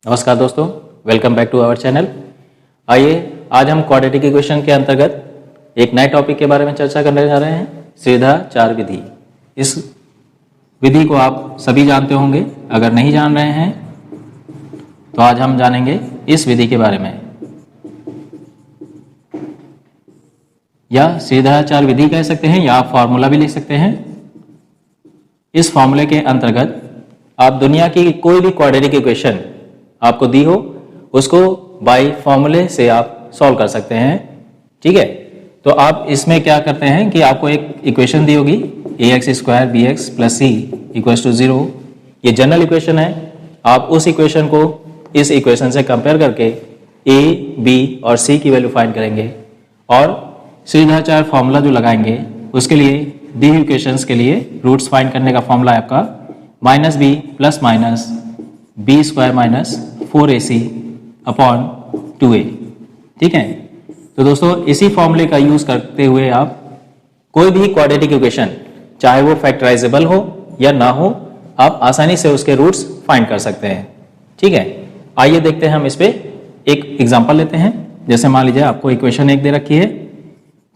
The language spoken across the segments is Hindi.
नमस्कार दोस्तों, welcome back to our channel. आइए आज हम क्वाड्रेटिक इक्वेशन के अंतर्गत एक नए टॉपिक के बारे में चर्चा करने जा रहे हैं, सीधा-चार विधि। इस विधि को आप सभी जानते होंगे, अगर नहीं जान रहे हैं तो आज हम जानेंगे इस विधि के बारे में। या सीधा-चार विधि कह सकते हैं या आप फॉर्मूला भी लिख सकते हैं। इस फॉर्मूले के अंतर्गत आप दुनिया की कोई भी क्वाड्रेटिक इक्वेशन आपको दी हो उसको बाय फॉर्मूले से आप सॉल्व कर सकते हैं। ठीक है, तो आप इसमें क्या करते हैं कि आपको एक इक्वेशन दी होगी ax² bx + c = 0। ये जनरल इक्वेशन है। आप उस इक्वेशन को इस इक्वेशन से कंपेयर करके a, b और c की वैल्यू फाइंड करेंगे और सीधा-चार फॉर्मूला जो लगाएंगे उसके लिए दी हुई इक्वेशंस के लिए रूट्स फाइंड करने का फॉर्मूला है आपका -b ± b² - 4ac upon 2a। ठीक है, तो दोस्तों इसी फॉर्मूले का यूज करते हुए आप कोई भी क्वाड्रेटिक इक्वेशन चाहे वो फैक्टराइजेबल हो या ना हो, आप आसानी से उसके रूट्स फाइंड कर सकते हैं। ठीक है, आइए देखते हैं हम इस पे एक एग्जांपल लेते हैं। जैसे मान लीजिए आपको इक्वेशन एक दे रखी है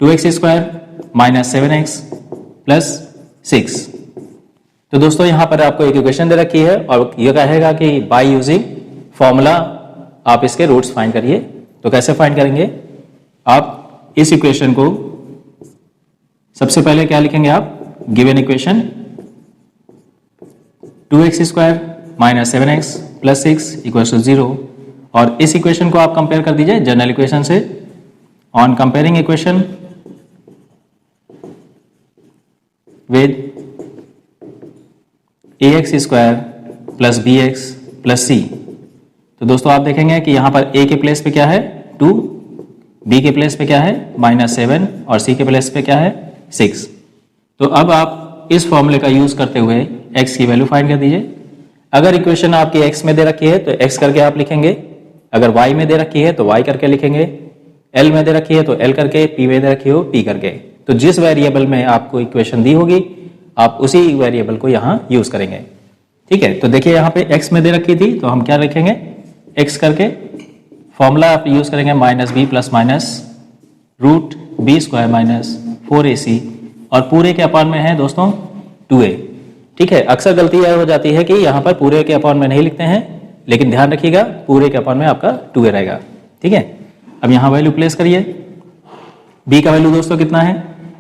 2x² - 7x + 6। तो दोस्तों यहाँ पर आपको एक इक्वेशन दे रखी है और यह कहेगा कि बाय यूजिंग फॉर्मूला आप इसके रूट्स फाइंड करिए। तो कैसे फाइंड करेंगे? आप इस इक्वेशन को सबसे पहले क्या लिखेंगे? आप गिवन इक्वेशन 2x² - 7x + 6 = 0 और इस इक्वेशन को आप कंपेयर कर दीजिए जनरल इक्वेशन से। On comparing equation with ax² + bx + c। तो दोस्तों आप देखेंगे कि यहाँ पर a के प्लेस पे क्या है 2, b के प्लेस पे क्या है -7 और c के प्लेस पे क्या है 6। तो अब आप इस फॉर्मूले का यूज करते हुए x की वैल्यू फाइंड कर दीजिए। अगर इक्वेशन आपकी x में दे रखी है तो x करके आप लिखेंगे, अगर y में दे रखी है तो y करके लिखेंगे, l में दे रखी है तो l करके, p में दे रखी हो p करके। तो जिस वेरिएबल में आपको इक्वेशन दी होगी आप उसी वेरिएबल को यहाँ यूज करेंगे। ठीक है, तो देखिए यहाँ पे x में दे रखी थी तो हम क्या लिखेंगे x करके, फॉर्मूला आप यूज करेंगे -b ± √b² - 4ac और पूरे के अपॉन में है दोस्तों 2a। ठीक है, अक्सर गलती यह हो जाती है कि यहाँ पर पूरे के अपॉन में नहीं लिखते हैं, लेकिन ध्यान रखिएगा पूरे के अपॉन में आपका 2a रहेगा। ठीक है, अब यहाँ वैल्यू प्लेस करिए। b का वैल्यू दोस्तों कितना है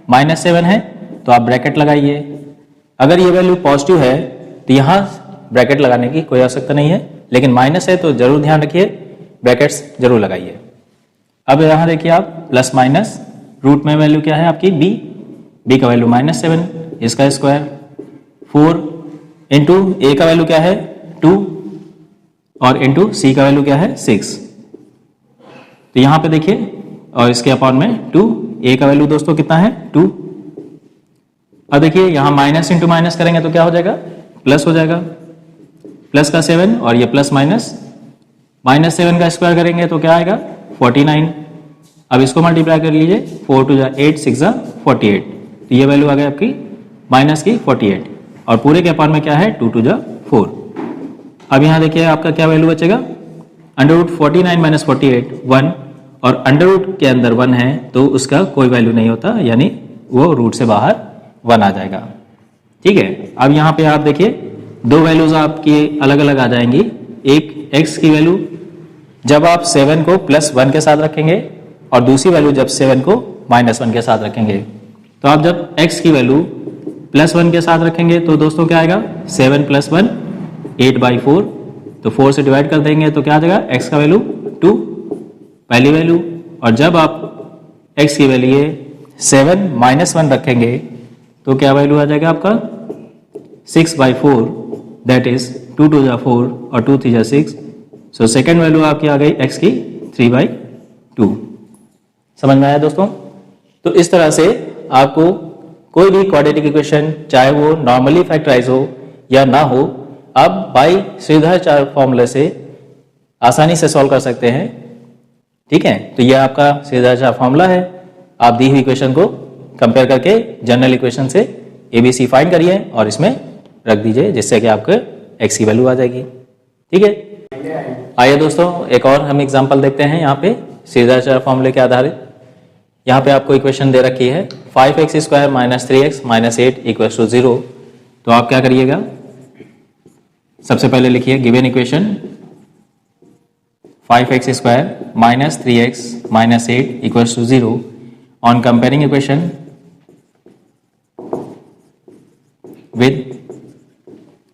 -7 है तो आप ब्रैकेट लगाइए। अगर ये वैल्यू पॉजिटिव है तो यहाँ ब्रैकेट लगाने की कोई आवश्यकता नहीं है, लेकिन माइनस है तो जरूर ध्यान रखिए ब्रैकेट्स जरूर लगाइए। अब यहाँ देखिए आप प्लस माइनस रूट में वैल्यू क्या है आपकी b का वैल्यू -7, इसका स्क्वायर 4 इंटू a का वैल्यू क्या है 2 और इंटू c का वैल्यू क्या है 6। तो यहाँ पे देखिए और इसके अपॉन में 2, a का वैल्यू दोस्तों कितना है 2। अब देखिए यहाँ माइनस इंटू माइनस करेंगे तो क्या हो जाएगा प्लस हो जाएगा, प्लस का 7 और ये प्लस -7 का स्क्वायर करेंगे तो क्या आएगा 49। अब इसको मल्टीप्लाई कर लीजिए 4 2 8 6 48, तो ये वैल्यू आ गई आपकी -48 और पूरे के अपॉन में क्या है 2 2 4। अब यहाँ देखिए आपका क्या वैल्यू बचेगा √49 - 48 1 और अंडर रूट के अंदर 1 है तो उसका कोई वैल्यू नहीं होता, यानी वो रूट से बाहर 1 आ जाएगा। ठीक है, अब यहाँ पे आप देखिए दो वैल्यूज आपकी अलग अलग आ जाएंगी। एक x की वैल्यू जब आप 7 को +1 के साथ रखेंगे और दूसरी वैल्यू जब 7 को -1 के साथ रखेंगे। तो आप जब x की वैल्यू +1 के साथ रखेंगे तो दोस्तों क्या आएगा 7 + 1 8/4, तो 4 से डिवाइड कर देंगे तो क्या आ जाएगा x का वैल्यू 2 पहली वैल्यू, और जब आप x की वैल्यू 7 - 1 रखेंगे तो क्या वैल्यू आ जाएगा आपका 6/4, दैट इज 2 2 4 और 2 3 6। सो सेकेंड वैल्यू आपकी आ गई x की 3/2। समझ में आया दोस्तों? तो इस तरह से आपको कोई भी क्वाड्रेटिक इक्वेशन चाहे वो नॉर्मली फैक्टराइज हो या ना हो, आप बाय सीधा-चार फॉर्मूले से आसानी से सॉल्व कर सकते हैं। ठीक है, तो यह आपका सीधा-चार फॉर्मूला है। आप दी हुई इक्वेशन को कंपेयर करके जनरल इक्वेशन से ABC फाइंड करिए और इसमें रख दीजिए, जिससे कि आपको x की वैल्यू आ जाएगी। ठीक है, आइए दोस्तों एक और हम एग्जांपल देखते हैं यहाँ पे सीधा फॉर्मूले के आधारित। यहाँ पे आपको इक्वेशन दे रखी है 5x² minus 3x minus 8 equals to 0। तो आप क्या करिएगा, सबसे पहले लिखिए given equation 5x² minus 3x minus 8 equals to 0 on comparing equation with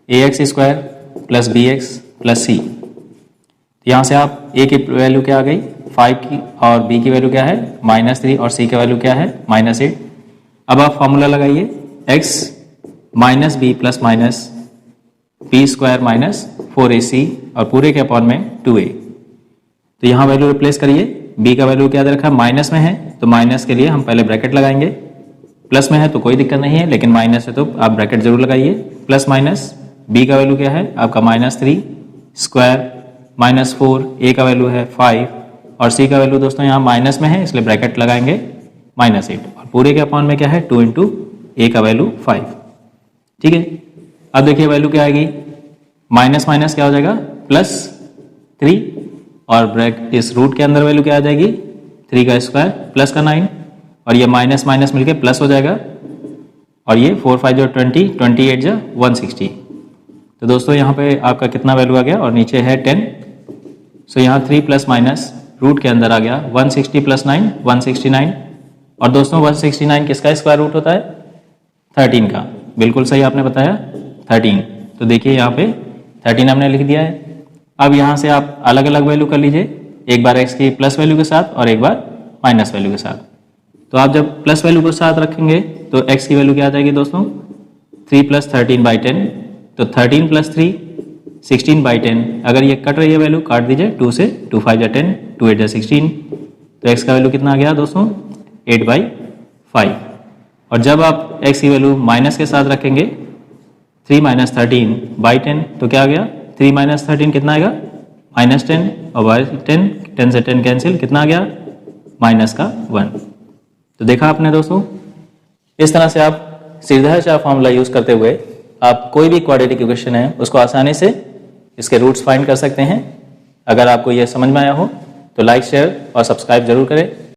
ax² plus bx plus c। यहाँ से आप a की वैल्यू क्या आ गई 5 की, और b की वैल्यू क्या है -3, और c की वैल्यू क्या है -8। अब आप फॉर्मूला लगाइए x minus B plus minus b² minus 4ac और पूरे के अपॉन में 2a। तो यहाँ वैल्यू रिप्लेस करिए, b का वैल्यू क्या दे रखा है माइनस में है, तो माइनस के लिए हम पहले ब्रैकेट लगाएंगे, प्लस में है तो कोई दिक्कत नहीं है, लेकिन माइनस है तो आप ब्रैकेट जरूर लगाइए। प्लस माइनस b का वैल्यू क्या है आपका -3 स्क्वायर माइनस 4, a का वैल्यू है 5 और c का वैल्यू दोस्तों यहाँ माइनस में है इसलिए ब्रैकेट लगाएंगे -8 और पूरे के अपॉन में क्या है 2 इंटू a का वैल्यू 5। ठीक है, अब देखिए वैल्यू क्या आएगी, माइनस माइनस क्या हो जाएगा +3 और ब्रैकेट इस रूट के अंदर वैल्यू क्या आ जाएगी 3 का स्क्वायर प्लस का 9 और ये माइनस माइनस मिलके प्लस हो जाएगा और ये 4 5 जो 20, 28 जो 160। तो दोस्तों यहाँ पे आपका कितना वैल्यू आ गया और नीचे है 10। सो यहाँ 3 प्लस माइनस रूट के अंदर आ गया 160 प्लस 9 169। और दोस्तों 169 किसका स्क्वायर रूट होता है 13 का, बिल्कुल सही आपने बताया 13। तो देखिए यहाँ पे 13 हमने लिख दिया है। अब यहाँ से आप अलग अलग वैल्यू कर लीजिए, एक बार x की प्लस वैल्यू के साथ और एक बार माइनस वैल्यू के साथ। तो आप जब प्लस वैल्यू को साथ रखेंगे तो x की वैल्यू क्या आ जाएगी दोस्तों 3 प्लस 13/10, तो 13 प्लस 3 16/10। अगर ये कट रही है वैल्यू काट दीजिए, 2 से 2 5 जा 10 2 8 जा 16। तो x का वैल्यू कितना आ गया दोस्तों 8/5। और जब आप x की वैल्यू माइनस के साथ रखेंगे 3 माइनस 13/10 तो क्या आ गया 3 माइनस 13 कितना आएगा -10 और 10 से 10 कैंसिल कितना आ गया माइनस का 1। तो देखा आपने दोस्तों, इस तरह से आप सीधा फॉर्मूला यूज करते हुए आप कोई भी क्वाड्रेटिक इक्वेशन है उसको आसानी से इसके रूट्स फाइंड कर सकते हैं। अगर आपको यह समझ में आया हो तो लाइक शेयर और सब्सक्राइब जरूर करें।